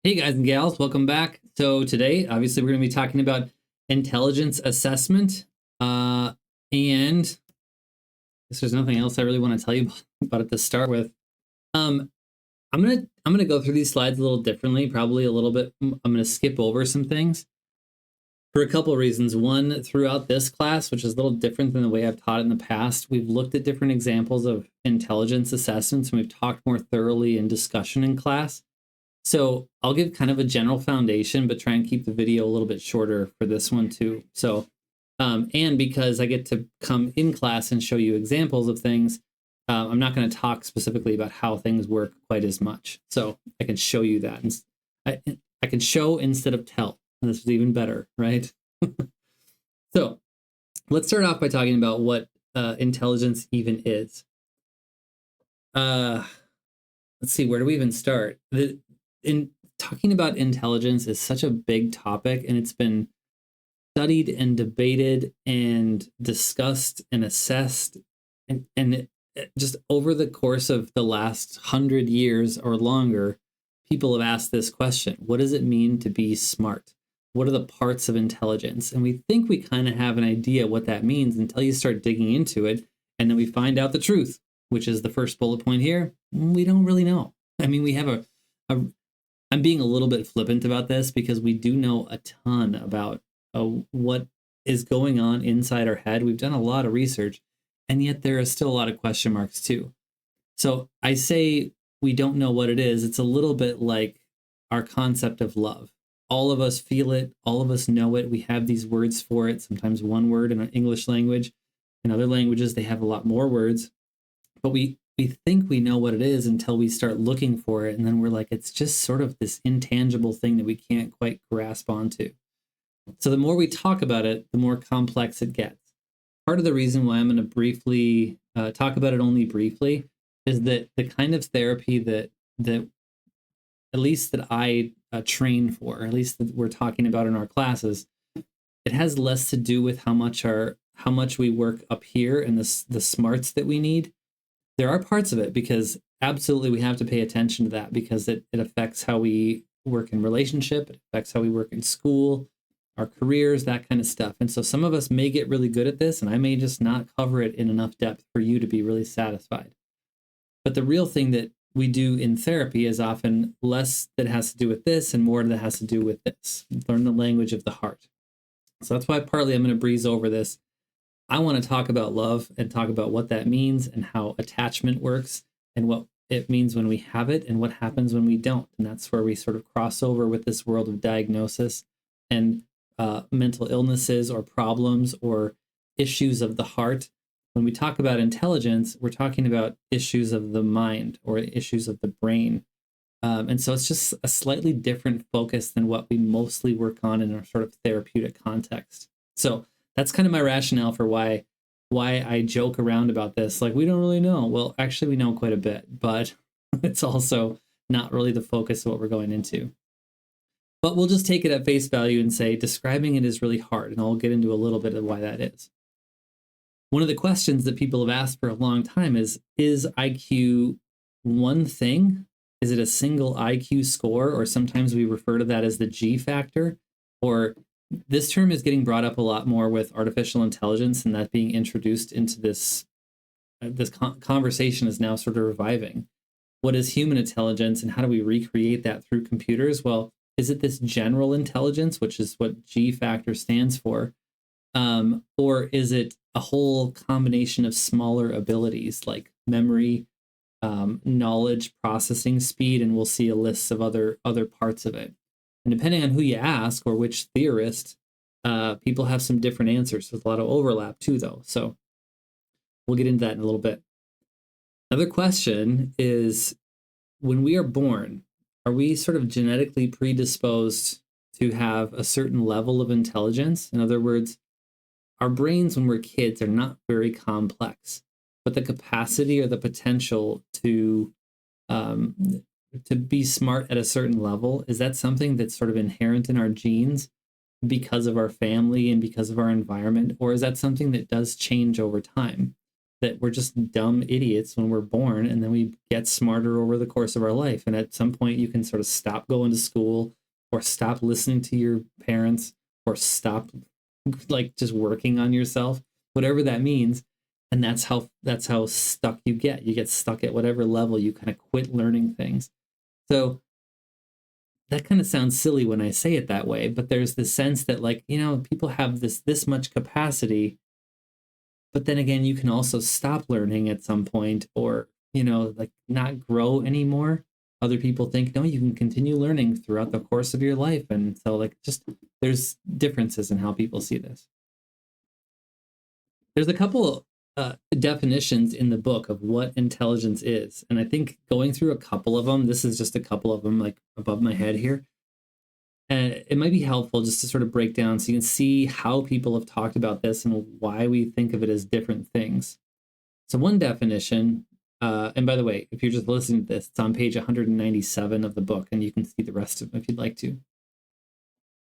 Hey guys and gals, welcome back. So today, obviously, we're going to be talking about intelligence assessment. And I guess there's nothing else I really want to tell you about it to start with. Um, I'm gonna go through these slides a little differently, probably a little bit. I'm gonna skip over some things for a couple of reasons. One, throughout this class, which is a little different than the way I've taught it in the past, we've looked at different examples of intelligence assessments and we've talked more thoroughly in discussion in class. So I'll give kind of a general foundation, but try and keep the video a little bit shorter for this one too. So, and because I get to come in class and show you examples of things, I'm not going to talk specifically about how things work quite as much. So I can show you that. And I can show instead of tell. And this is even better, right? So let's start off by talking about what intelligence even is. Let's see, where do we even start? In talking about intelligence is such a big topic, and it's been studied and debated and discussed and assessed and just over the course of the last 100 years or longer, people have asked this question: what does it mean to be smart? What are the parts of intelligence? And we think we kind of have an idea what that means until you start digging into it, and then we find out the truth, which is the first bullet point here. We don't really know. I mean, we have a I'm being a little bit flippant about this because we do know a ton about what is going on inside our head. We've done a lot of research, and yet there are still a lot of question marks too. So I say we don't know what it is. It's a little bit like our concept of love. All of us feel it. All of us know it. We have these words for it, sometimes one word in our English language. In other languages, they have a lot more words. But we think we know what it is until we start looking for it, and then we're like, it's just sort of this intangible thing that we can't quite grasp onto. So the more we talk about it, the more complex it gets. Part of the reason why I'm going to briefly talk about it only briefly is that the kind of therapy that at least that I train for, at least that we're talking about in our classes, it has less to do with how much we work up here and the smarts that we need. There are parts of it because absolutely we have to pay attention to that because it affects how we work in relationship, it affects how we work in school, our careers, that kind of stuff. And so some of us may get really good at this, and I may just not cover it in enough depth for you to be really satisfied. But the real thing that we do in therapy is often less that has to do with this and more that has to do with this. Learn the language of the heart. So that's why partly I'm going to breeze over this. I want to talk about love and talk about what that means and how attachment works and what it means when we have it and what happens when we don't. And that's where we sort of cross over with this world of diagnosis and mental illnesses or problems or issues of the heart. When we talk about intelligence, we're talking about issues of the mind or issues of the brain. And so it's just a slightly different focus than what we mostly work on in our sort of therapeutic context. So that's kind of my rationale for why I joke around about this. Like, we don't really know. Well, actually, we know quite a bit, but it's also not really the focus of what we're going into. But we'll just take it at face value and say describing it is really hard, and I'll get into a little bit of why that is. One of the questions that people have asked for a long time is IQ one thing? Is it a single IQ score? Or sometimes we refer to that as the G factor. Or this term is getting brought up a lot more with artificial intelligence, and that being introduced into this conversation is now sort of reviving. What is human intelligence, and how do we recreate that through computers? Well, is it this general intelligence, which is what G factor stands for? Or is it a whole combination of smaller abilities like memory, knowledge, processing speed, and we'll see a list of other parts of it. And depending on who you ask or which theorist, people have some different answers. There's a lot of overlap too, though. So we'll get into that in a little bit. Another question is, when we are born, are we sort of genetically predisposed to have a certain level of intelligence? In other words, our brains when we're kids are not very complex, but the capacity or the potential to be smart at a certain level, is that something that's sort of inherent in our genes because of our family and because of our environment? Or is that something that does change over time? that we're just dumb idiots when we're born, and then we get smarter over the course of our life. And at some point, you can sort of stop going to school, or stop listening to your parents, or stop like just working on yourself, whatever that means. And that's how stuck you get. You get stuck at whatever level. You kind of quit learning things. So that kind of sounds silly when I say it that way, but there's this sense that, like, people have this much capacity, but then again, you can also stop learning at some point, or like not grow anymore. Other people think, no, you can continue learning throughout the course of your life. And so, like, just there's differences in how people see this. There's a couple definitions in the book of what intelligence is. And I think going through a couple of them, this is just a couple of them, like above my head here. And it might be helpful just to sort of break down so you can see how people have talked about this and why we think of it as different things. So one definition, and by the way, if you're just listening to this, it's on page 197 of the book, and you can see the rest of it if you'd like to.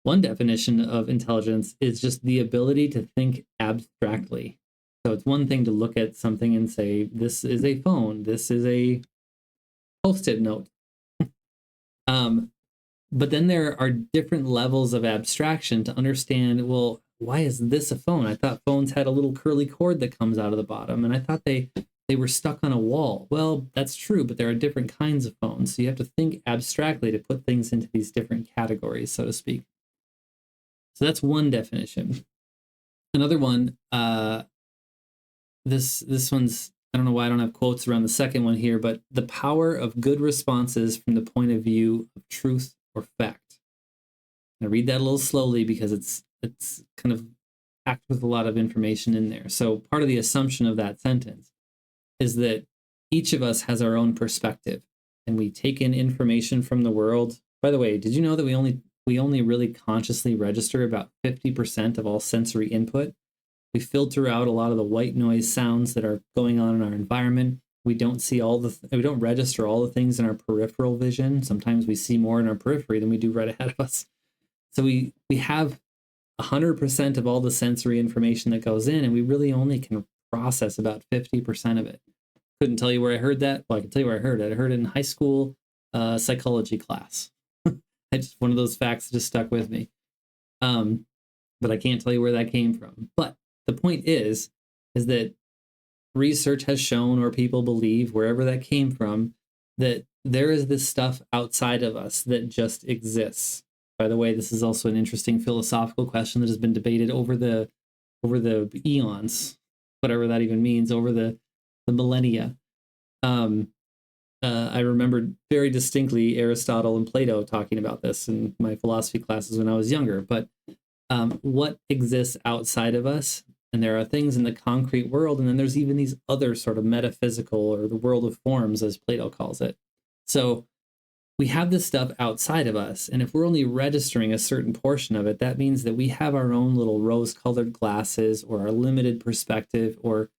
One definition of intelligence is just the ability to think abstractly. So it's one thing to look at something and say, this is a phone, this is a Post-it note. But then there are different levels of abstraction to understand, well, why is this a phone? I thought phones had a little curly cord that comes out of the bottom, and I thought they were stuck on a wall. Well, that's true, but there are different kinds of phones. So you have to think abstractly to put things into these different categories, so to speak. So that's one definition. Another one, this one's, I don't know why I don't have quotes around the second one here, but the power of good responses from the point of view of truth or fact. I read that a little slowly because it's kind of packed with a lot of information in there. So part of the assumption of that sentence is that each of us has our own perspective, and we take in information from the world. By the way, did you know that we only really consciously register about 50% of all sensory input? We filter out a lot of the white noise sounds that are going on in our environment. We don't see we don't register all the things in our peripheral vision. Sometimes we see more in our periphery than we do right ahead of us. So we have 100% of all the sensory information that goes in, and we really only can process about 50% of it. Couldn't tell you where I heard that. Well, I can tell you where I heard it. I heard it in high school psychology class. One of those facts that just stuck with me. But I can't tell you where that came from. But the point is that research has shown, or people believe, wherever that came from, that there is this stuff outside of us that just exists. By the way, this is also an interesting philosophical question that has been debated over the eons, whatever that even means, over the millennia. I remember very distinctly Aristotle and Plato talking about this in my philosophy classes when I was younger. But what exists outside of us? And there are things in the concrete world, and then there's even these other sort of metaphysical, or the world of forms, as Plato calls it. So we have this stuff outside of us, and if we're only registering a certain portion of it, that means that we have our own little rose-colored glasses, or our limited perspective, or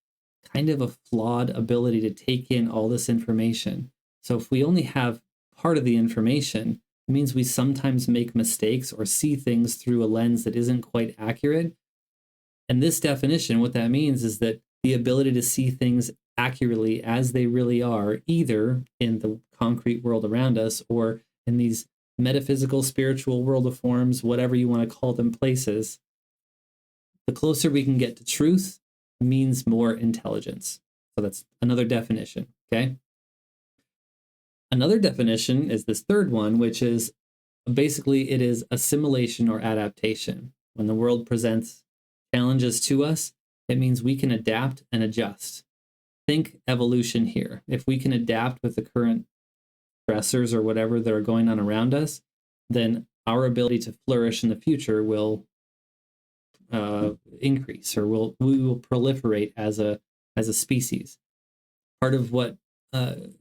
kind of a flawed ability to take in all this information. So if we only have part of the information, it means we sometimes make mistakes or see things through a lens that isn't quite accurate. And this definition, what that means is that the ability to see things accurately as they really are, either in the concrete world around us or in these metaphysical, spiritual world of forms, whatever you want to call them, places, the closer we can get to truth means more intelligence. So that's another definition, okay? Another definition is this third one, which is basically it is assimilation or adaptation. When the world presents challenges to us, it means we can adapt and adjust. Think evolution here. If we can adapt with the current stressors or whatever that are going on around us, then our ability to flourish in the future will increase, or we will proliferate as a species. Part of what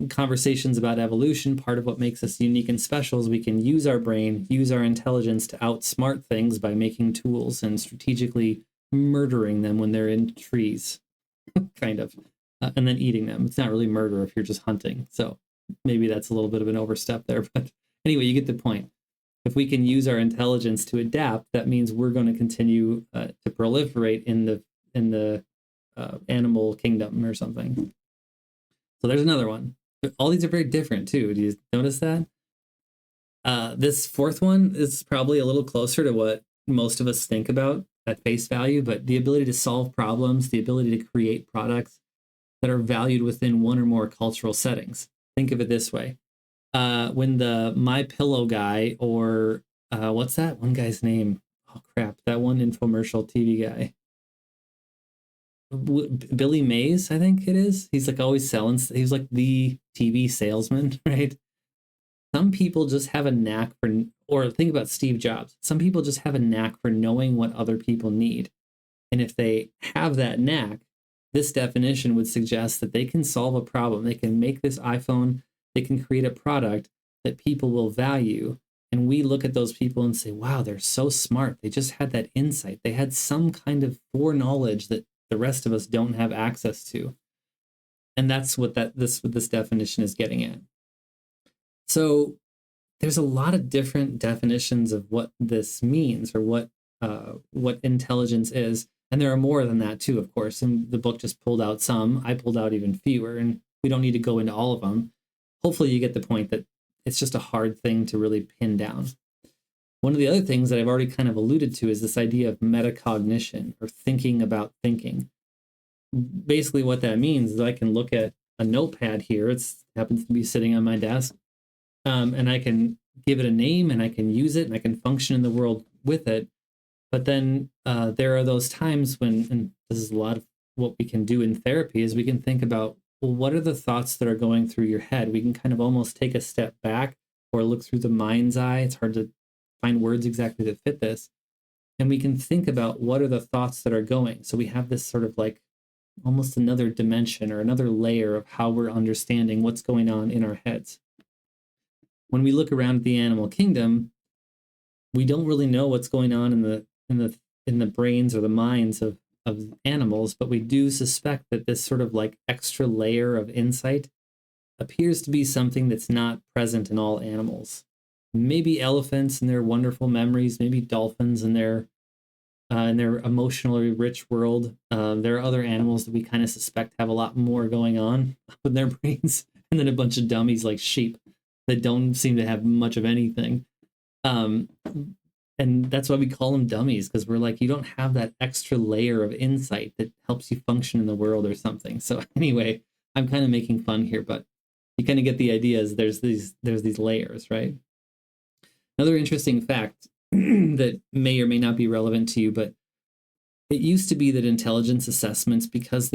conversations about evolution, part of what makes us unique and special is we can use our brain, use our intelligence to outsmart things by making tools and strategically murdering them when they're in trees, kind of, and then eating them. It's not really murder if you're just hunting. So maybe that's a little bit of an overstep there. But anyway, you get the point. If we can use our intelligence to adapt, that means we're going to continue to proliferate in the animal kingdom or something. So there's another one. All these are very different too. Do you notice that? This fourth one is probably a little closer to what most of us think about at face value, but the ability to solve problems, the ability to create products that are valued within one or more cultural settings. Think of it this way. When the My Pillow guy, or what's that one guy's name? Oh crap, that one infomercial TV guy. Billy Mays, I think it is. He's like always selling. He's like the TV salesman, right? Some people just have a knack for, or think about Steve Jobs. Some people just have a knack for knowing what other people need. And if they have that knack, this definition would suggest that they can solve a problem. They can make this iPhone, they can create a product that people will value. And we look at those people and say, wow, they're so smart. They just had that insight. They had some kind of foreknowledge that the rest of us don't have access to. And that's what this definition is getting at. So there's a lot of different definitions of what this means, or what intelligence is. And there are more than that too, of course. And the book just pulled out some. I pulled out even fewer, and we don't need to go into all of them. Hopefully you get the point that it's just a hard thing to really pin down. One of the other things that I've already kind of alluded to is this idea of metacognition, or thinking about thinking. Basically what that means is I can look at a notepad here. It happens to be sitting on my desk. And I can give it a name, and I can use it, and I can function in the world with it. But then there are those times when, and this is a lot of what we can do in therapy, is we can think about, well, what are the thoughts that are going through your head? We can kind of almost take a step back, or look through the mind's eye. It's hard to find words exactly that fit this. And we can think about what are the thoughts that are going. So we have this sort of like almost another dimension, or another layer of how we're understanding what's going on in our heads. When we look around at the animal kingdom, we don't really know what's going on in the brains or the minds of animals, but we do suspect that this sort of like extra layer of insight appears to be something that's not present in all animals. Maybe elephants and their wonderful memories, maybe dolphins and their emotionally rich world. There are other animals that we kind of suspect have a lot more going on with their brains, and then a bunch of dummies like sheep that don't seem to have much of anything. And that's why we call them dummies, because we're like, you don't have that extra layer of insight that helps you function in the world or something. So anyway, I'm kind of making fun here, but you kind of get the idea. Is there's these layers, right? Another interesting fact that may or may not be relevant to you, but it used to be that intelligence assessments, because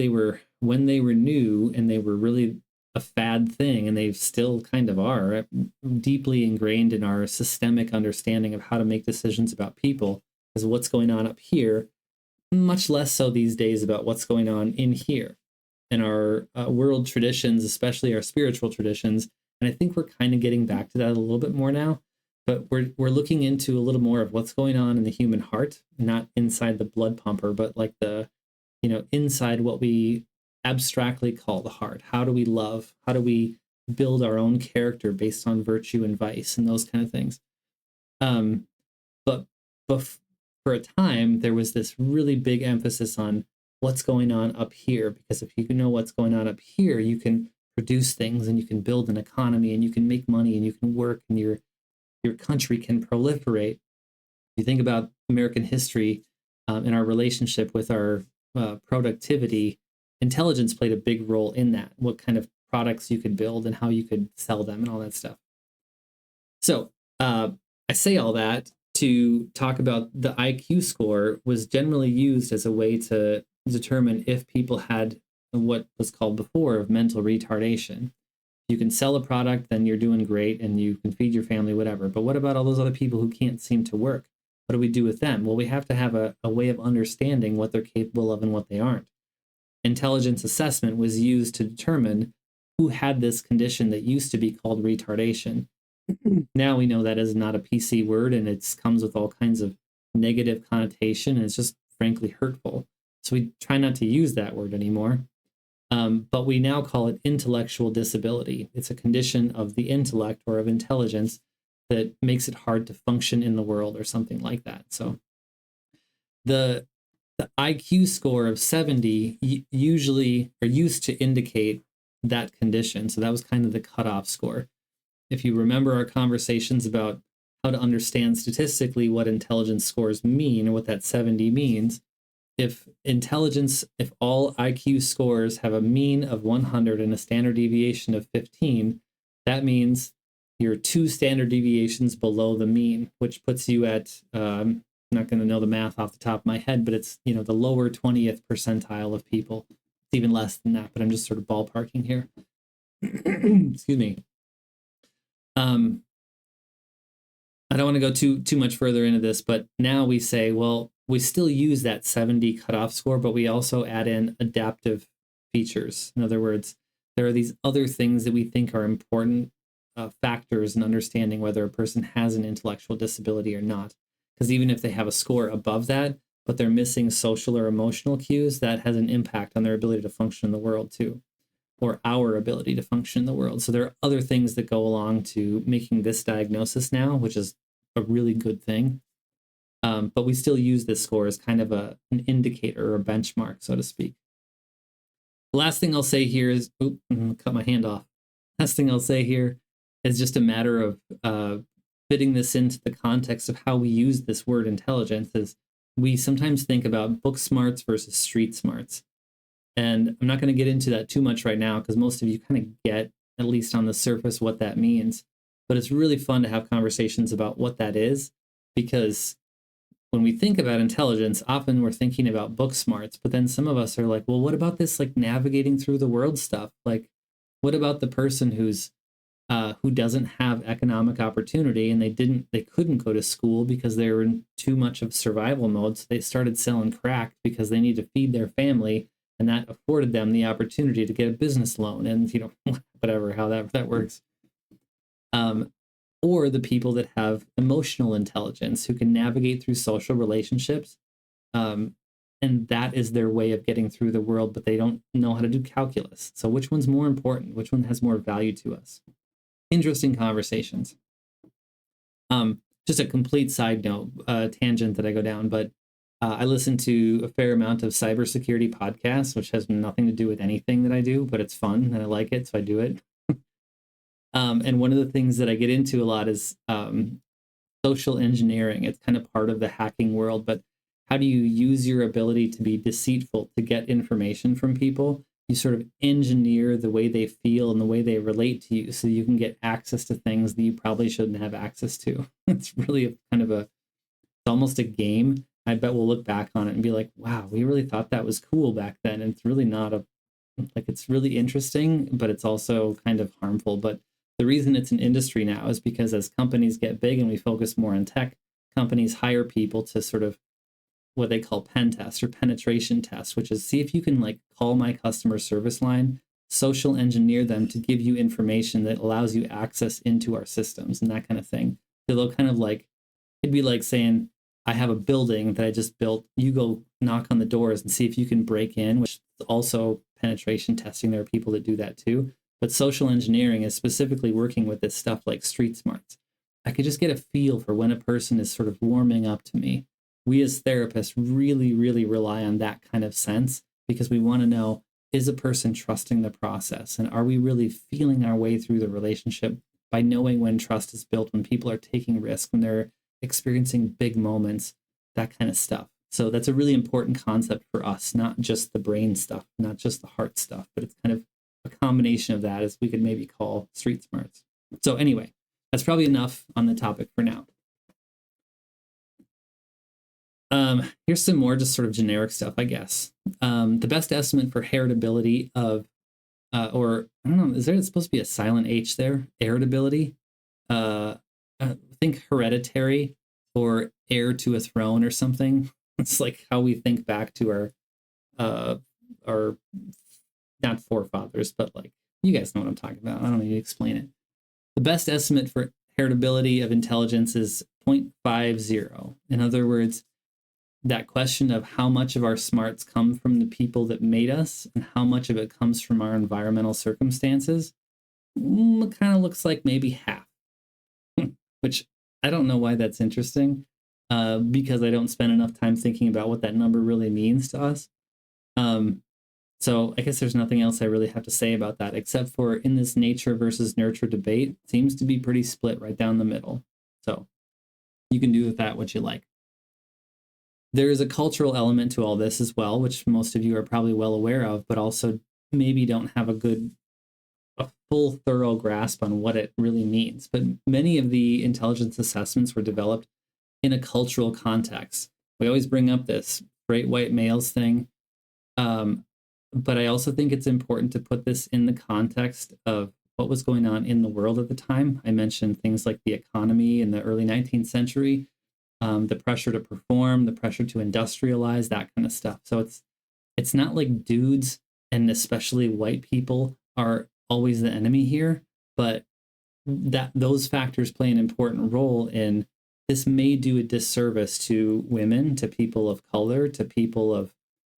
when they were new and they were really a fad thing, and they still kind of are deeply ingrained in our systemic understanding of how to make decisions about people, is what's going on up here, much less so these days about what's going on in here, in our world traditions, especially our spiritual traditions. And I think we're kind of getting back to that a little bit more now, but we're looking into a little more of what's going on in the human heart, not inside the blood pumper, but like inside what we abstractly call the heart. How do we love? How do we build our own character based on virtue and vice and those kind of things? But for a time, there was this really big emphasis on what's going on up here, because if you know what's going on up here, you can produce things, and you can build an economy, and you can make money, and you can work, and your country can proliferate. If you think about American history, in our relationship with our productivity, intelligence played a big role in that. What kind of products you could build and how you could sell them and all that stuff. So I say all that to talk about the IQ score was generally used as a way to determine if people had what was called before of mental retardation. You can sell a product, then you're doing great, and you can feed your family, whatever. But what about all those other people who can't seem to work? What do we do with them? Well, we have to have a way of understanding what they're capable of and what they aren't. Intelligence assessment was used to determine who had this condition that used to be called retardation. Now we know that is not a PC word, and it comes with all kinds of negative connotation, and it's just frankly hurtful. So we try not to use that word anymore. But we now call it intellectual disability. It's a condition of the intellect or of intelligence that makes it hard to function in the world or something like that. So the The IQ score of 70 usually or used to indicate that condition. So that was kind of the cutoff score. If you remember our conversations about how to understand statistically what intelligence scores mean or what that 70 means, if all IQ scores have a mean of 100 and a standard deviation of 15, that means you're 2 standard deviations below the mean, which puts you at, I'm not going to know the math off the top of my head, but it's, the lower 20th percentile of people. It's even less than that, but I'm just sort of ballparking here. Excuse me. I don't want to go too much further into this, but now we say, well, we still use that 70 cutoff score, but we also add in adaptive features. In other words, there are these other things that we think are important factors in understanding whether a person has an intellectual disability or not. Because even if they have a score above that, but they're missing social or emotional cues, that has an impact on their ability to function in the world too, or our ability to function in the world. So there are other things that go along to making this diagnosis now, which is a really good thing. But we still use this score as kind of an indicator or a benchmark, so to speak. The last thing I'll say here is, I'm gonna cut my hand off. Last thing I'll say here is just a matter of fitting this into the context of how we use this word intelligence. Is we sometimes think about book smarts versus street smarts. And I'm not going to get into that too much right now because most of you kind of get, at least on the surface, what that means. But it's really fun to have conversations about what that is, because when we think about intelligence, often we're thinking about book smarts, but then some of us are like, well, what about this like navigating through the world stuff? Like, what about the person who doesn't have economic opportunity and they couldn't go to school because they were in too much of survival mode, so they started selling crack because they need to feed their family, and that afforded them the opportunity to get a business loan and whatever, how that works. Or the people that have emotional intelligence who can navigate through social relationships, and that is their way of getting through the world, but they don't know how to do calculus. So which one's more important? Which one has more value to us? Interesting conversations. Just a complete side note, tangent that I go down, but I listen to a fair amount of cybersecurity podcasts, which has nothing to do with anything that I do, but it's fun and I like it, so I do it. And one of the things that I get into a lot is social engineering. It's kind of part of the hacking world, but how do you use your ability to be deceitful to get information from people? You sort of engineer the way they feel and the way they relate to you so you can get access to things that you probably shouldn't have access to. It's really it's almost a game. I bet we'll look back on it and be like, wow, we really thought that was cool back then. And it's really not it's really interesting, but it's also kind of harmful. But the reason it's an industry now is because as companies get big and we focus more on tech, companies hire people to sort of what they call pen test or penetration test, which is see if you can call my customer service line, social engineer them to give you information that allows you access into our systems and that kind of thing. So they'll kind of it'd be like saying, I have a building that I just built. You go knock on the doors and see if you can break in, which is also penetration testing. There are people that do that too. But social engineering is specifically working with this stuff like street smarts. I could just get a feel for when a person is sort of warming up to me. We as therapists really, really rely on that kind of sense because we want to know, is a person trusting the process? And are we really feeling our way through the relationship by knowing when trust is built, when people are taking risks, when they're experiencing big moments, that kind of stuff. So that's a really important concept for us, not just the brain stuff, not just the heart stuff, but it's kind of a combination of that, as we could maybe call street smarts. So anyway, that's probably enough on the topic for now. Here's some more just sort of generic stuff, I guess. The best estimate for heritability of, or I don't know, is there supposed to be a silent H there? Heritability? Think hereditary or heir to a throne or something. It's like how we think back to our not forefathers, but you guys know what I'm talking about. I don't need to explain it. The best estimate for heritability of intelligence is 0.50. In other words, that question of how much of our smarts come from the people that made us and how much of it comes from our environmental circumstances kind of looks like maybe half, which I don't know why that's interesting. because I don't spend enough time thinking about what that number really means to us. So I guess there's nothing else I really have to say about that, except for in this nature versus nurture debate, seems to be pretty split right down the middle. So you can do with that what you like. There is a cultural element to all this as well, which most of you are probably well aware of, but also maybe don't have a full, thorough grasp on what it really means. But many of the intelligence assessments were developed in a cultural context. We always bring up this great white males thing. But I also think it's important to put this in the context of what was going on in the world at the time. I mentioned things like the economy in the early 19th century, the pressure to perform, the pressure to industrialize, that kind of stuff. So it's not like dudes, and especially white people, are always the enemy here, but that those factors play an important role in this may do a disservice to women, to people of color, to people of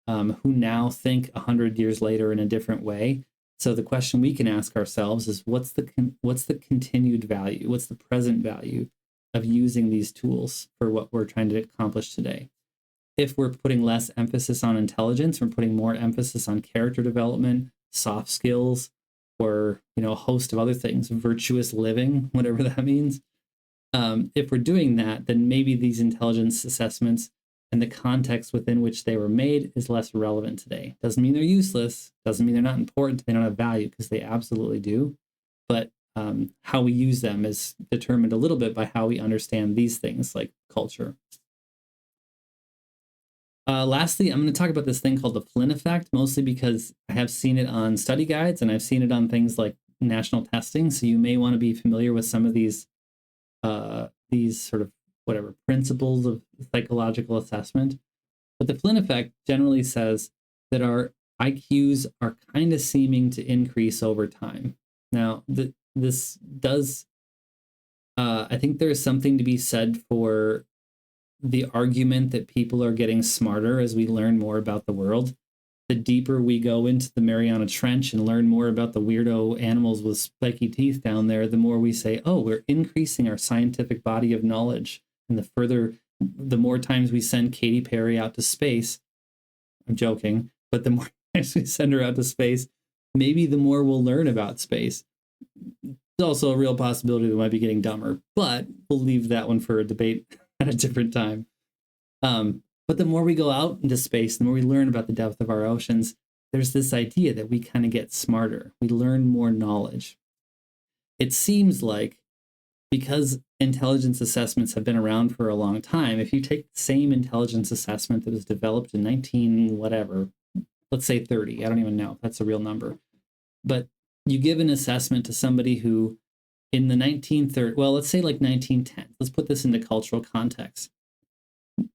who now think 100 years later in a different way. So the question we can ask ourselves is, what's the continued value? What's the present value of using these tools for what we're trying to accomplish today? If we're putting less emphasis on intelligence, we're putting more emphasis on character development, soft skills, or a host of other things, virtuous living, whatever that means. If we're doing that, then maybe these intelligence assessments and the context within which they were made is less relevant today. Doesn't mean they're useless. Doesn't mean they're not important. They don't have value, because they absolutely do. But how we use them is determined a little bit by how we understand these things like culture. Lastly, I'm going to talk about this thing called the Flynn effect, mostly because I have seen it on study guides and I've seen it on things like national testing. So you may want to be familiar with some of these sort of principles of psychological assessment. But the Flynn effect generally says that our IQs are kind of seeming to increase over time. Now, this does, I think there is something to be said for the argument that people are getting smarter as we learn more about the world. The deeper we go into the Mariana Trench and learn more about the weirdo animals with spiky teeth down there, the more we say, oh, we're increasing our scientific body of knowledge. And the more times we send Katy Perry out to space, I'm joking, but the more times we send her out to space, maybe the more we'll learn about space. There's also a real possibility we might be getting dumber, but we'll leave that one for a debate at a different time. But the more we go out into space, the more we learn about the depth of our oceans, there's this idea that we kind of get smarter. We learn more knowledge. It seems like, because intelligence assessments have been around for a long time, if you take the same intelligence assessment that was developed in 19 whatever, let's say 30, I don't even know if that's a real number, but you give an assessment to somebody who in the 1930s, well, let's say like 1910, let's put this into cultural context.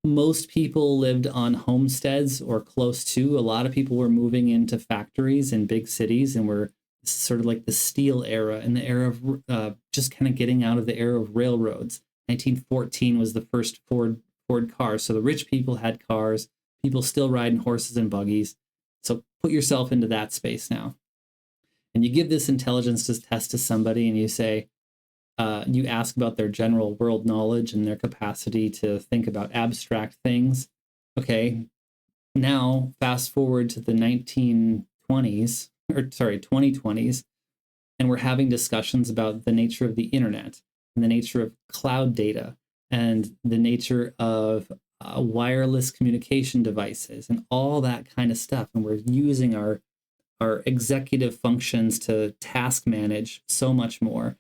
Most people lived on homesteads or close to. A lot of people were moving into factories in big cities, and were sort of like the steel era and the era of just kind of getting out of the era of railroads. 1914 was the first Ford car. So the rich people had cars, people still riding horses and buggies. So put yourself into that space now. And you give this intelligence test to somebody, and you say, you ask about their general world knowledge and their capacity to think about abstract things. Okay, now fast forward to the 2020s, and we're having discussions about the nature of the internet and the nature of cloud data and the nature of wireless communication devices and all that kind of stuff. And we're using our executive functions to task manage so much more.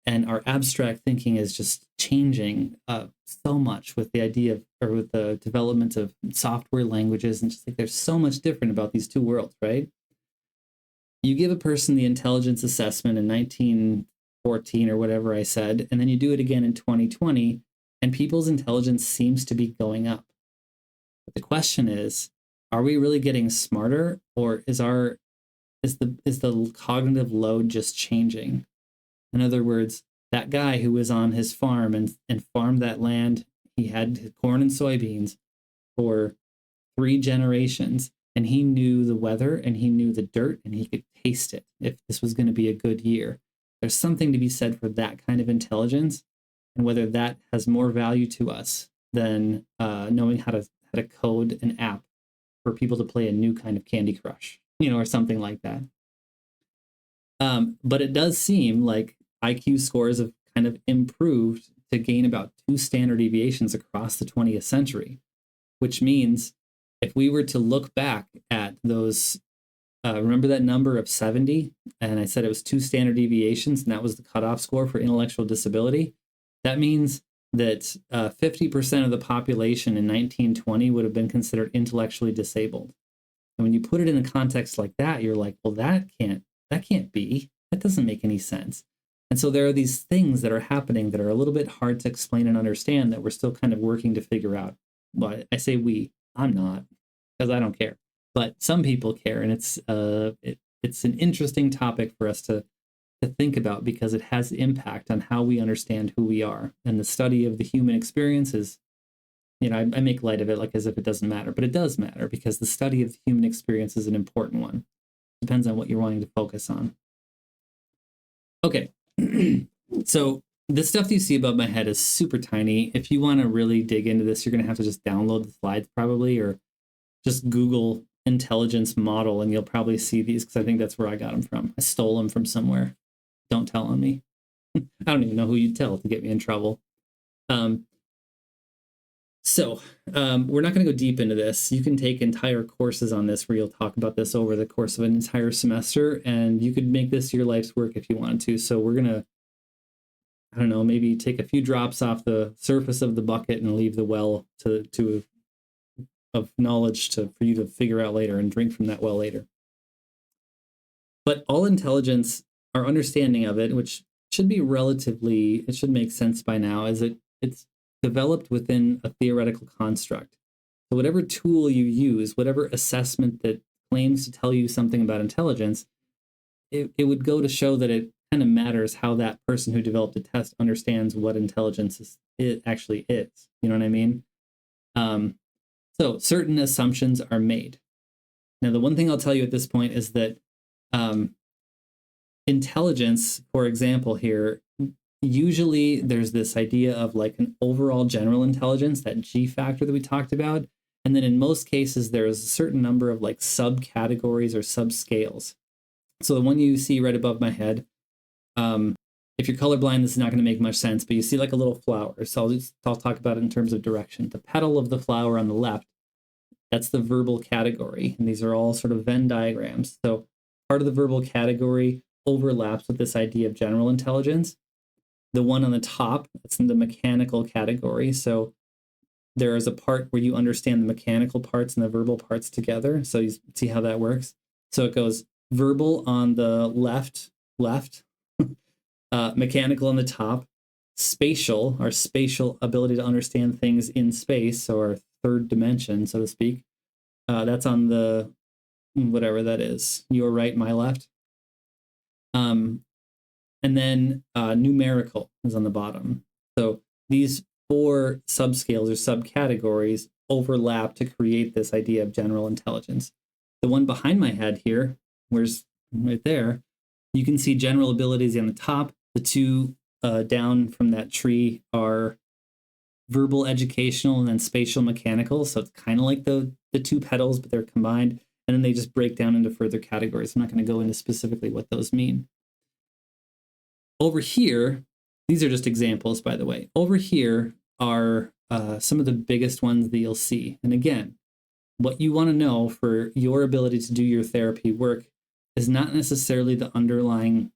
And our abstract thinking is just changing so much with the idea of, or with the development of software languages. And just like, there's so much different about these two worlds, right? You give a person the intelligence assessment in 1914 or whatever I said, and then you do it again in 2020, and people's intelligence seems to be going up. But the question is, are we really getting smarter, or is the cognitive load just changing? In other words, that guy who was on his farm and farmed that land, he had corn and soybeans for 3 generations, and he knew the weather and he knew the dirt and he could taste it if this was going to be a good year. There's something to be said for that kind of intelligence, and whether that has more value to us than knowing how to code an app for people to play a new kind of Candy Crush, or something like that. But it does seem like IQ scores have kind of improved to gain about 2 standard deviations across the 20th century, which means if we were to look back at those, remember that number of 70? And I said it was 2 standard deviations, and that was the cutoff score for intellectual disability. That means that 50% of the population in 1920 would have been considered intellectually disabled. And when you put it in a context like that, you're like, well, that can't be. That doesn't make any sense. And so there are these things that are happening that are a little bit hard to explain and understand that we're still kind of working to figure out. Well, I say we, I'm not, because I don't care. But some people care, and it's an interesting topic for us to think about because it has impact on how we understand who we are. And the study of the human experience is, I make light of it like as if it doesn't matter, but it does matter because the study of the human experience is an important one. Depends on what you're wanting to focus on. Okay, so this stuff you see above my head is super tiny. If you want to really dig into this, you're going to have to just download the slides probably, or just Google intelligence model, and you'll probably see these because I think that's where I got them from. I stole them from somewhere. Don't tell on me. I don't even know who you'd tell to get me in trouble. So we're not going to go deep into this. You can take entire courses on this where you'll talk about this over the course of an entire semester, and you could make this your life's work if you wanted to. So we're going to, I don't know, maybe take a few drops off the surface of the bucket and leave the well of knowledge for you to figure out later and drink from that well later. But all intelligence, our understanding of it, which should be it should make sense by now, is it's developed within a theoretical construct. So whatever tool you use, whatever assessment that claims to tell you something about intelligence, it would go to show that it kind of matters how that person who developed a test understands what intelligence it actually is. You know what I mean? So certain assumptions are made. Now, the one thing I'll tell you at this point is that intelligence, for example, here, usually there's this idea of like an overall general intelligence, that G factor that we talked about. And then in most cases, there's a certain number of like subcategories or subscales. So the one you see right above my head, if you're colorblind, this is not going to make much sense, but you see like a little flower. So I'll talk about it in terms of direction. The petal of the flower on the left, that's the verbal category. And these are all sort of Venn diagrams. So part of the verbal category overlaps with this idea of general intelligence. The one on the top, that's in the mechanical category. So there is a part where you understand the mechanical parts and the verbal parts together. So you see how that works. So it goes verbal on the left, mechanical on the top, spatial, our spatial ability to understand things in space, so our third dimension, so to speak. That's on the, whatever that is, your right, my left. And then numerical is on the bottom. So these 4 subscales or subcategories overlap to create this idea of general intelligence. The one behind my head here, where's right there, you can see general abilities on the top. The 2 down from that tree are verbal educational and then spatial mechanical. So it's kind of like the 2 petals, but they're combined. And then they just break down into further categories. I'm not going to go into specifically what those mean. Over here, these are just examples, by the way. Over here are some of the biggest ones that you'll see. And again, what you want to know for your ability to do your therapy work is not necessarily the underlying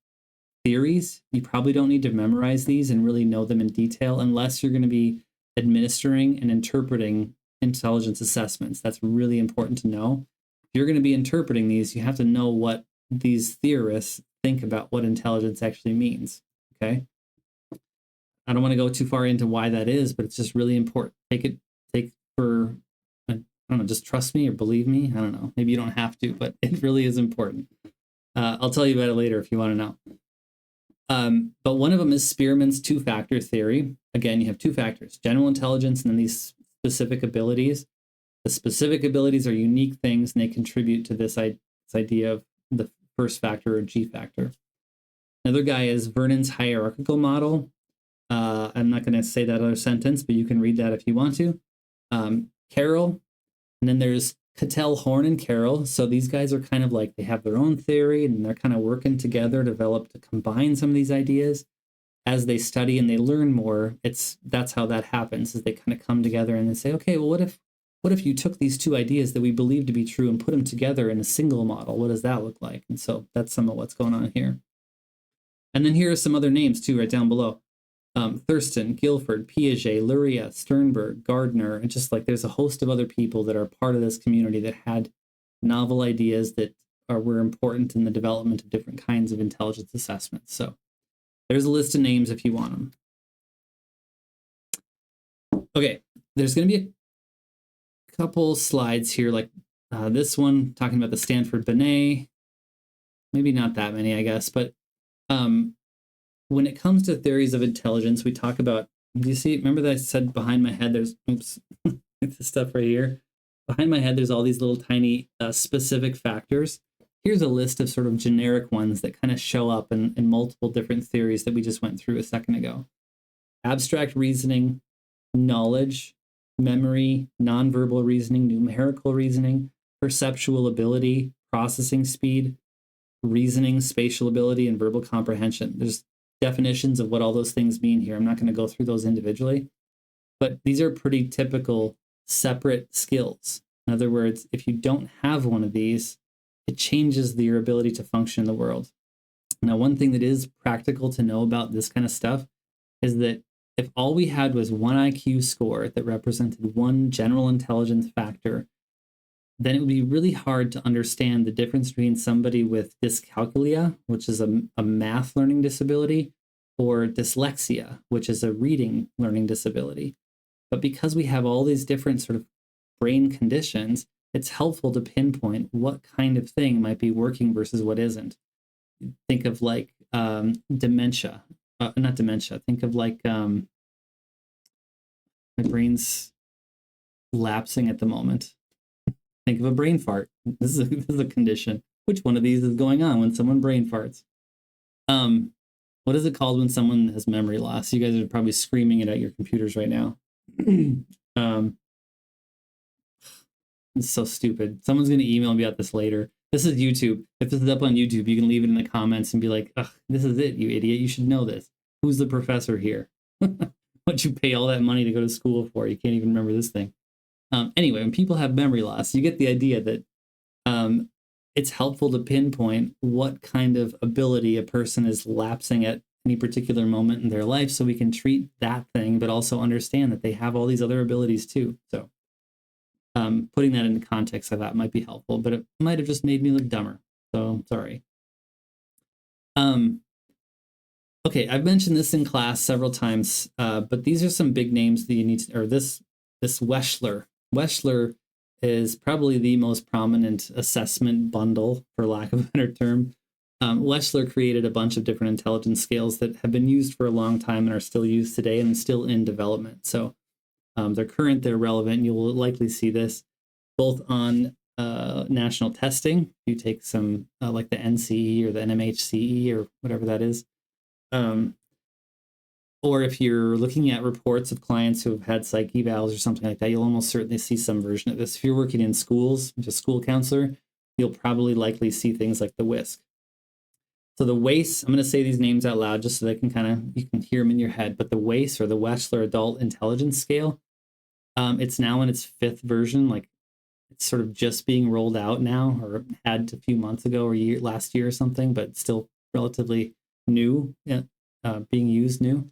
theories. You probably don't need to memorize these and really know them in detail unless you're going to be administering and interpreting intelligence assessments. That's really important to know. If you're going to be interpreting these, you have to know what these theorists think about what intelligence actually means. Okay. I don't want to go too far into why that is, but it's just really important. Take for, I don't know, just trust me or believe me. I don't know. Maybe you don't have to, but it really is important. I'll tell you about it later if you want to know. But one of them is Spearman's 2-factor theory. Again, you have 2 factors, general intelligence and then these specific abilities. The specific abilities are unique things and they contribute to this idea of the first factor or G factor. Another guy is Vernon's hierarchical model. I'm not going to say that other sentence, but you can read that if you want to. Carroll, and then there's Cattell, Horn, and Carroll. So these guys are kind of like, they have their own theory and they're kind of working together to develop to combine some of these ideas. As they study and they learn more, that's how that happens, is they kind of come together and they say, okay, well, what if you took these two ideas that we believe to be true and put them together in a single model? What does that look like? And so that's some of what's going on here. And then here are some other names too, right down below. Thurston, Guilford, Piaget, Luria, Sternberg, Gardner, and just like there's a host of other people that are part of this community that had novel ideas that were important in the development of different kinds of intelligence assessments. So there's a list of names if you want them. Okay, there's going to be a couple slides here, like this one talking about the Stanford Binet. Maybe not that many, I guess, but when it comes to theories of intelligence, we talk about, do you see, remember that I said behind my head, there's, oops, this stuff right here. Behind my head, there's all these little tiny specific factors. Here's a list of sort of generic ones that kind of show up in multiple different theories that we just went through a second ago. Abstract reasoning, knowledge, memory, nonverbal reasoning, numerical reasoning, perceptual ability, processing speed, reasoning, spatial ability, and verbal comprehension. There's definitions of what all those things mean here. I'm not going to go through those individually, but these are pretty typical separate skills. In other words, if you don't have one of these, it changes your ability to function in the world. Now, one thing that is practical to know about this kind of stuff is that if all we had was one IQ score that represented one general intelligence factor, then it would be really hard to understand the difference between somebody with dyscalculia, which is a math learning disability, or dyslexia, which is a reading learning disability. But because we have all these different sort of brain conditions, it's helpful to pinpoint what kind of thing might be working versus what isn't. Think of like dementia, not dementia. Think of like, my brain's lapsing at the moment. Think of a brain fart. This is a condition. Which one of these is going on when someone brain farts? What is it called when someone has memory loss? You guys are probably screaming it at your computers right now. It's so stupid. Someone's going to email me about this later. This is YouTube. If this is up on YouTube, you can leave it in the comments and be like, ugh, this is it, you idiot. You should know this. Who's the professor here? What'd you pay all that money to go to school for? You can't even remember this thing. Anyway, when people have memory loss, you get the idea that it's helpful to pinpoint what kind of ability a person is lapsing at any particular moment in their life, so we can treat that thing, but also understand that they have all these other abilities too. So putting that into context, I thought might be helpful, but it might have just made me look dumber. So sorry. Okay, I've mentioned this in class several times, but these are some big names that you need to, or this Wechsler. Wechsler is probably the most prominent assessment bundle, for lack of a better term. Wechsler created a bunch of different intelligence scales that have been used for a long time and are still used today and still in development. So they're current, they're relevant. You will likely see this both on national testing. You take some like the NCE or the NMHCE or whatever that is. Or if you're looking at reports of clients who have had psych evals or something like that, you'll almost certainly see some version of this. If you're working in schools, just school counselor, you'll probably likely see things like the WISC. So the WAIS, I'm going to say these names out loud just so they can you can hear them in your head. But the WAIS, or the Wechsler Adult Intelligence Scale, it's now in its 5th version. Like it's sort of just being rolled out now, or had a few months ago or last year or something, but still relatively new, being used new.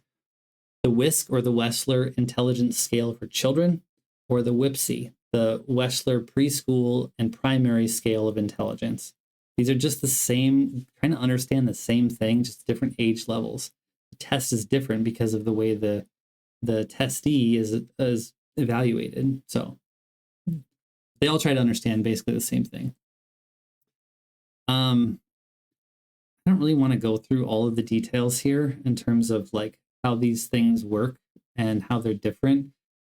The WISC, or the Wechsler Intelligence Scale for Children, or the WIPSI, the Wechsler Preschool and Primary Scale of Intelligence. These are just the same, trying to understand the same thing, just different age levels. The test is different because of the way the testee is evaluated. So they all try to understand basically the same thing. I don't really want to go through all of the details here in terms of like how these things work and how they're different.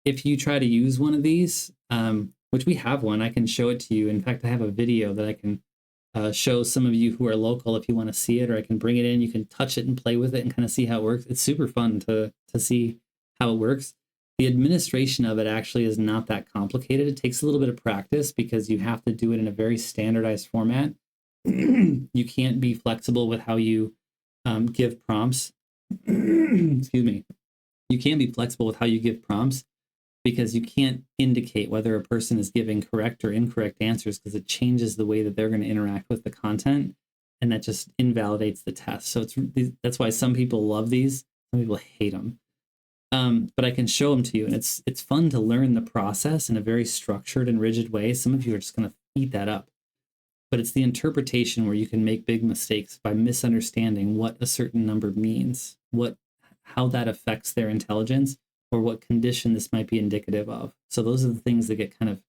If you try to use one of these, which we have one, I can show it to you. In fact, I have a video that I can show some of you who are local if you want to see it, or I can bring it in. You can touch it and play with it and kind of see how it works. It's super fun to see how it works. The administration of it actually is not that complicated. It takes a little bit of practice because you have to do it in a very standardized format. You can't be flexible with how you give prompts. Excuse me. You can't be flexible with how you give prompts because you can't indicate whether a person is giving correct or incorrect answers because it changes the way that they're going to interact with the content, and that just invalidates the test. So that's why some people love these, some people hate them. But I can show them to you, and it's fun to learn the process in a very structured and rigid way. Some of you are just going to eat that up. But it's the interpretation where you can make big mistakes by misunderstanding what a certain number means, how that affects their intelligence, or what condition this might be indicative of. So those are the things that get kind of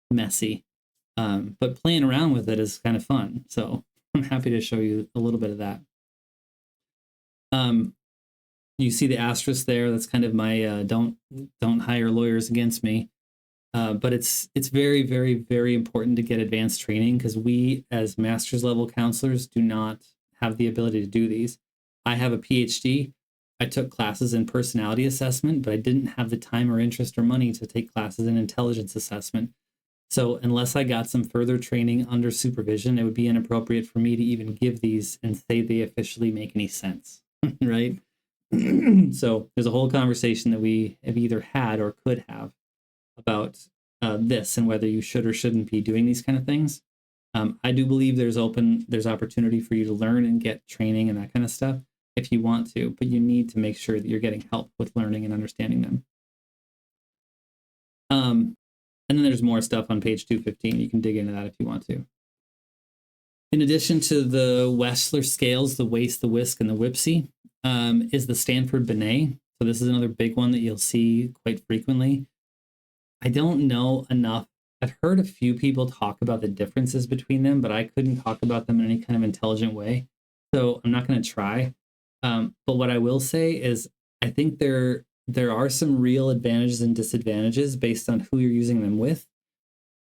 messy. But playing around with it is kind of fun. So I'm happy to show you a little bit of that. You see the asterisk there. That's kind of my don't hire lawyers against me. But it's very, very, very important to get advanced training because we as master's level counselors do not have the ability to do these. I have a PhD. I took classes in personality assessment, but I didn't have the time or interest or money to take classes in intelligence assessment. So unless I got some further training under supervision, it would be inappropriate for me to even give these and say they officially make any sense, right? So there's a whole conversation that we have either had or could have about this and whether you should or shouldn't be doing these kind of things. I do believe there's opportunity for you to learn and get training and that kind of stuff if you want to, but you need to make sure that you're getting help with learning and understanding them. And then there's more stuff on page 215. You can dig into that if you want to. In addition to the Wechsler scales, the WAIS, the WISC, and the WIPSI, is the Stanford-Binet. So this is another big one that you'll see quite frequently. I don't know enough. I've heard a few people talk about the differences between them, but I couldn't talk about them in any kind of intelligent way. So I'm not going to try. But what I will say is I think there are some real advantages and disadvantages based on who you're using them with.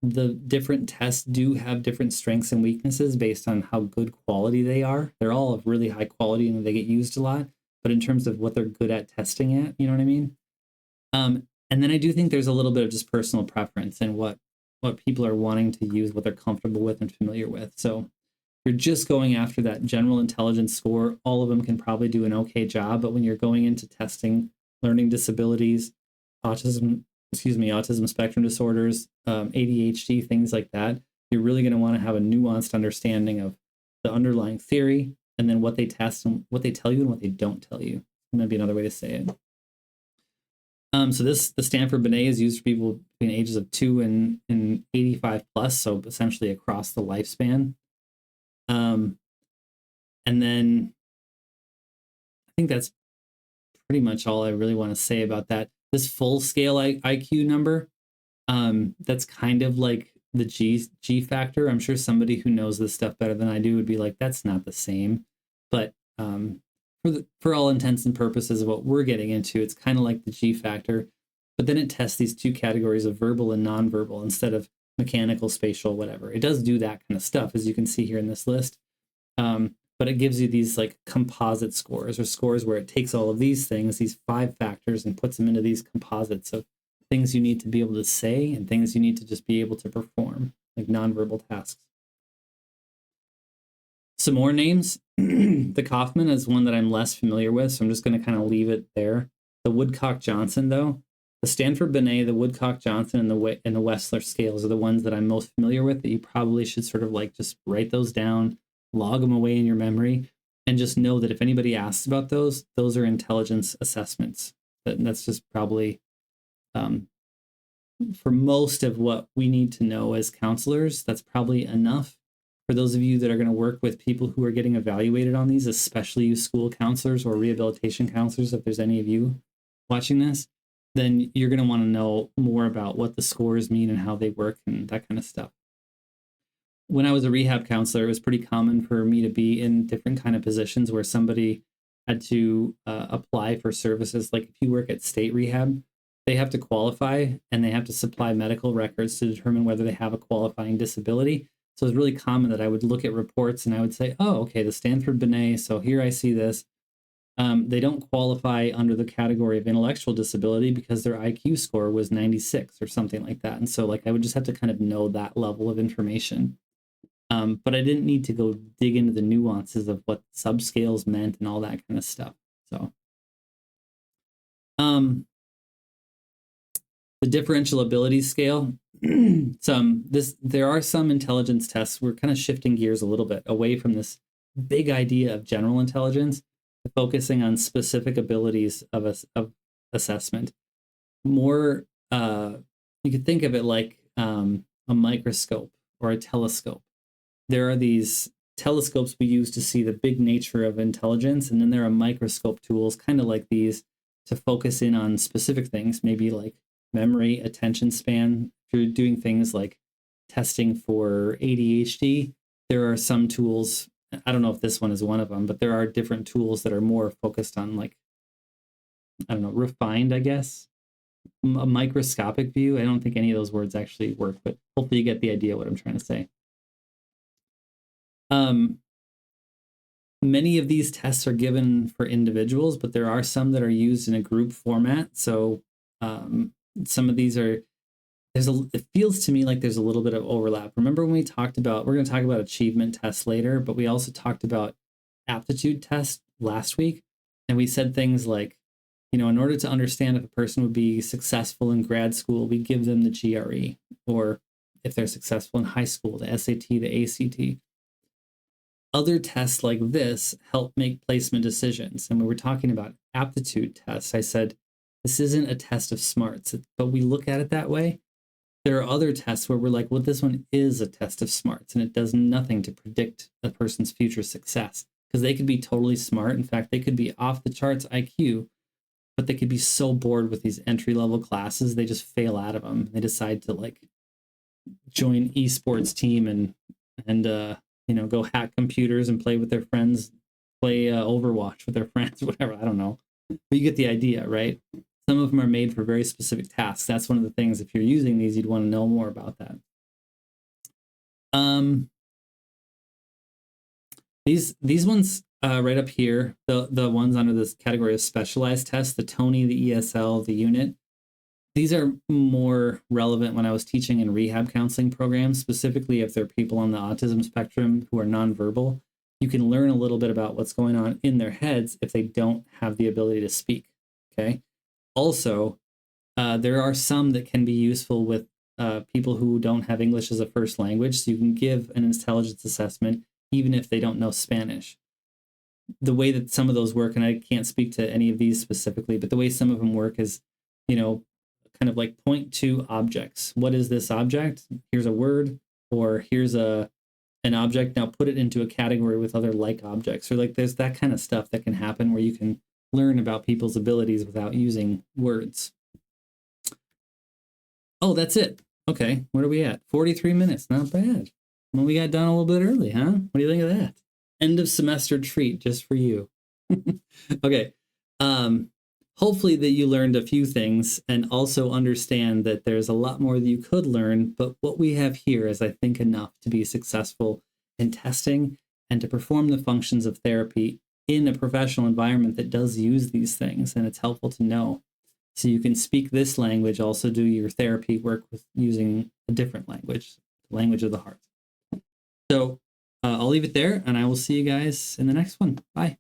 The different tests do have different strengths and weaknesses based on how good quality they are. They're all of really high quality and they get used a lot, but in terms of what they're good at testing at, you know what I mean? And then I do think there's a little bit of just personal preference and what people are wanting to use, what they're comfortable with and familiar with. So you're just going after that general intelligence score. All of them can probably do an okay job, but when you're going into testing learning disabilities, autism spectrum disorders, ADHD, things like that, you're really going to want to have a nuanced understanding of the underlying theory and then what they test and what they tell you and what they don't tell you. That might be another way to say it. So the Stanford-Binet is used for people between ages of 2 and 85 plus, so essentially across the lifespan. And then I think that's pretty much all I really want to say about that. This full scale IQ number, that's kind of like the G factor. I'm sure somebody who knows this stuff better than I do would be like, that's not the same. But for all intents and purposes of what we're getting into, it's kind of like the G factor, but then it tests these two categories of verbal and nonverbal instead of mechanical, spatial, whatever. It does do that kind of stuff, as you can see here in this list. But it gives you these like composite scores, or scores where it takes all of these things, these 5 factors, and puts them into these composites of things you need to be able to say and things you need to just be able to perform, like nonverbal tasks. Some more names. The Kaufman is one that I'm less familiar with, so I'm just going to kind of leave it there. The Woodcock-Johnson, though, the Stanford-Binet, the Woodcock-Johnson, and the Wechsler scales are the ones that I'm most familiar with, that you probably should sort of like just write those down, log them away in your memory, and just know that if anybody asks about those are intelligence assessments. That's just probably, for most of what we need to know as counselors, that's probably enough. For those of you that are going to work with people who are getting evaluated on these, especially you school counselors or rehabilitation counselors, if there's any of you watching this, then you're going to want to know more about what the scores mean and how they work and that kind of stuff. When I was a rehab counselor, it was pretty common for me to be in different kind of positions where somebody had to apply for services. Like if you work at state rehab, they have to qualify and they have to supply medical records to determine whether they have a qualifying disability. So it's really common that I would look at reports and I would say, oh, okay, the Stanford Binet, so here I see this. They don't qualify under the category of intellectual disability because their IQ score was 96 or something like that. And so like I would just have to kind of know that level of information. But I didn't need to go dig into the nuances of what subscales meant and all that kind of stuff. So the differential ability scale, there are some intelligence tests. We're kind of shifting gears a little bit away from this big idea of general intelligence, focusing on specific abilities of assessment. More, you could think of it like a microscope or a telescope. There are these telescopes we use to see the big nature of intelligence, and then there are microscope tools, kind of like these, to focus in on specific things, maybe like memory, attention span. If you're doing things like testing for ADHD, there are some tools. I don't know if this one is one of them, but there are different tools that are more focused on, like, I don't know, refined, I guess, a microscopic view. I don't think any of those words actually work, but hopefully you get the idea what I'm trying to say. Many of these tests are given for individuals, but there are some that are used in a group format. So some of these are, it feels to me like there's a little bit of overlap. Remember when we talked about, we're going to talk about achievement tests later, but we also talked about aptitude tests last week. And we said things like, you know, in order to understand if a person would be successful in grad school, we give them the GRE, or if they're successful in high school, the SAT, the ACT. Other tests like this help make placement decisions. And when we're talking about aptitude tests, I said, this isn't a test of smarts, but we look at it that way. There are other tests where we're like, well, this one is a test of smarts, and it does nothing to predict a person's future success, because they could be totally smart. In fact, they could be off the charts IQ, but they could be so bored with these entry-level classes, they just fail out of them. They decide to like join esports team and you know, go hack computers and play with their friends, play Overwatch with their friends, whatever. I don't know. But you get the idea, right? Some of them are made for very specific tasks. That's one of the things, if you're using these, you'd want to know more about that. These ones right up here, the ones under this category of specialized tests, the TONI, the ESL, the UNIT, these are more relevant when I was teaching in rehab counseling programs, specifically if they're people on the autism spectrum who are nonverbal. You can learn a little bit about what's going on in their heads if they don't have the ability to speak, okay? Also, there are some that can be useful with people who don't have English as a first language, so you can give an intelligence assessment even if they don't know Spanish. The way that some of those work, and I can't speak to any of these specifically, but the way some of them work is, you know, kind of like point to objects. What is this object? Here's a word, or here's an object. Now put it into a category with other like objects, or like there's that kind of stuff that can happen where you can learn about people's abilities without using words. Oh, that's it. Okay, where are we at? 43 minutes, not bad. Well, we got done a little bit early, huh? What do you think of that? End of semester treat just for you. Okay. Hopefully that you learned a few things and also understand that there's a lot more that you could learn, but what we have here is, I think, enough to be successful in testing and to perform the functions of therapy in a professional environment that does use these things, and it's helpful to know. So you can speak this language, also do your therapy work with using a different language, the language of the heart. So I'll leave it there, and I will see you guys in the next one. Bye.